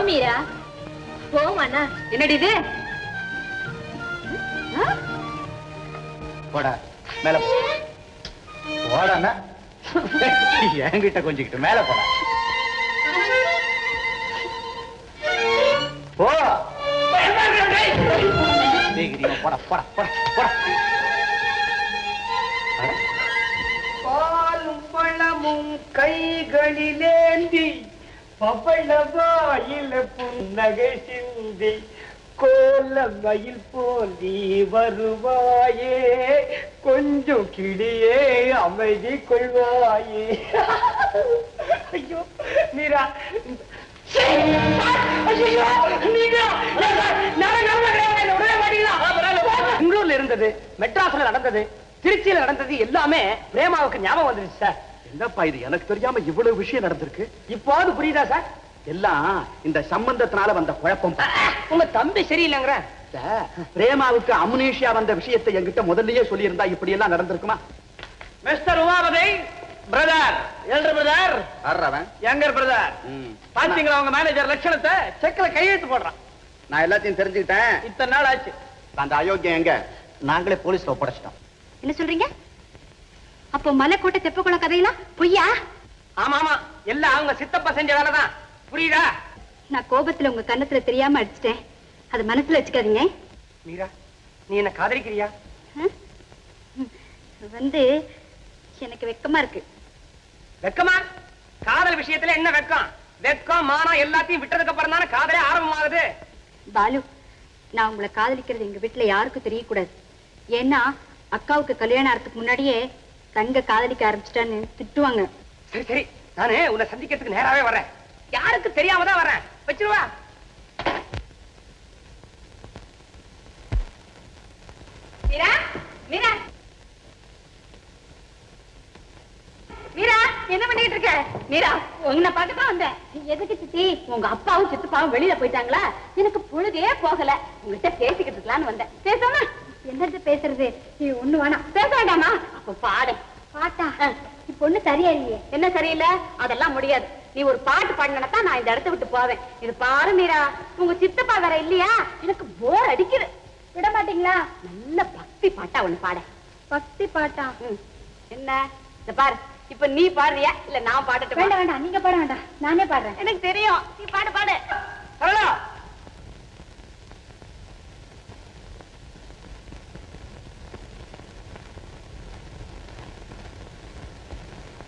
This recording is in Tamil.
மீரா போமாண்ணா. என்னடி இது? போடா மேல போடா. என்கிட்ட கொஞ்சிக்கிட்டு மேல போடா. போ போடா போடா போடா போடா. பாலும் பழமும் கைகளிலேந்தி பவளவாயில புன்னகை சிந்தி கோல மயில் போந்தி வருவாயே கொஞ்சம் கிளியே அமைதி கொள்வாயே. ஐயோ மீரா பெங்களூர்ல இருந்தது, மெட்ராஸ்ல நடந்தது, திருச்சியில நடந்தது எல்லாமே பிரேமாவுக்கு ஞாபகம் வந்துருச்சு சார். என்னப்பா இது எனக்கு தெரியாம இவ்வளவு விஷயம் நடந்திருக்கு? இப்போது புரியுதா சார்? எல்லாம் இந்த சம்பந்தத்தினால வந்த குழப்பம். உங்க தம்பி சரியில்லைங்கிற. பிரேமாவுக்கு அமுனீஷியா வந்த விஷயத்தை என்கிட்ட முதல்லயே சொல்லி இருந்தா இப்படி எல்லாம் நடந்திருக்குமா? Mister Umapathi brother, elder brother, வர்றவன் யங்கர் பிரதர். பாத்தீங்களா உங்க மேனேஜர் லட்சணத்தை? செக்ல கையெழுத்து போடுறான். நான் எல்லாத்தையும் தெரிஞ்சுக்கிட்டேன். இத்தனை நாள் ஆச்சு. அந்த அயோக்கியம் எங்க? நாங்களே போலீஸ்ல ஒப்படைச்சிட்டோம். என்ன சொல்றீங்க? அப்போ மலைக்கோட்டை தெப்பக்குளம் கதையெல்லாம் பொய்யா? ஆமா ஆமா, எல்லாம் அவங்க சித்தப்பா செஞ்ச வேலைதான். புரியுதா? நான் கோபத்துல உங்க கன்னத்துல தெரியாம அடிச்சிட்டேன். அது மனசுல வச்சுக்காதீங்க. மீரா, நீ என்ன காதலிக்கிறியா? வந்து எனக்கு வெக்கமா இருக்கு. வெக்கமா? காதல் விஷயத்துல என்ன வெக்கம்? வெக்கம் மானம் எல்லாத்தையும் விட்டதுக்கு அப்புறம் தானே காதலே ஆரம்பமாகுது. பாலு, நான் உங்களை காதலிக்கிறது எங்க வீட்டுல யாருக்கும் தெரியக்கூடாது. ஏன்னா அக்காவுக்கு கல்யாணம் ஆறதுக்கு முன்னாடியே தங்க காதலிக்க ஆரம்பிச்சிட்டான்னு திட்டுவாங்க. சரி சரி, நானு உன்னை சந்திக்கிறதுக்கு நேராவே வரேன். யாருக்கு தெரியாம தான் வரேன். வச்சிருவா. மீரா, மீரா, மீரா, என்ன பண்ணிட்டு இருக்க? மீரா, உன்னை பார்க்கத்தான் வந்தேன். எதுக்கு சித்தி? உங்க அப்பாவும் சித்தப்பாவும் வெளியில போயிட்டாங்களா? எனக்கு பொழுதே போகல. உங்ககிட்ட பேசிக்கிட்டு இருக்கலான்னு வந்தேன். பேசாம என்னது பேசுறது? நீ ஒண்ணு வேணாம். பேச வேண்டாமா? அப்ப பாடு. பாட்டா? இப்ப ஒண்ணு சரியா இல்லையே. என்ன சரியில்லை? அதெல்லாம் முடியாது. நீ ஒரு பாட்டு பாடினா நான் இந்த இடத்த விட்டு போவேன். இது பாரு மீரா, உங்க சித்தப்பா வேற இல்லையா? எனக்கு போர் அடிக்குது. விட மாட்டீங்களா? நல்ல பக்தி பாட்டா ஒண்ணு பாட. பக்தி பாட்டா? என்ன இந்த பாரு. இப்ப நீ பாடுறியா இல்ல நான் பாடட்டும்? வேண்டாம் வேண்டாம், நீங்க பாட வேண்டாம், நானே பாடுறேன். எனக்கு தெரியும். நீ பாடு பாடு.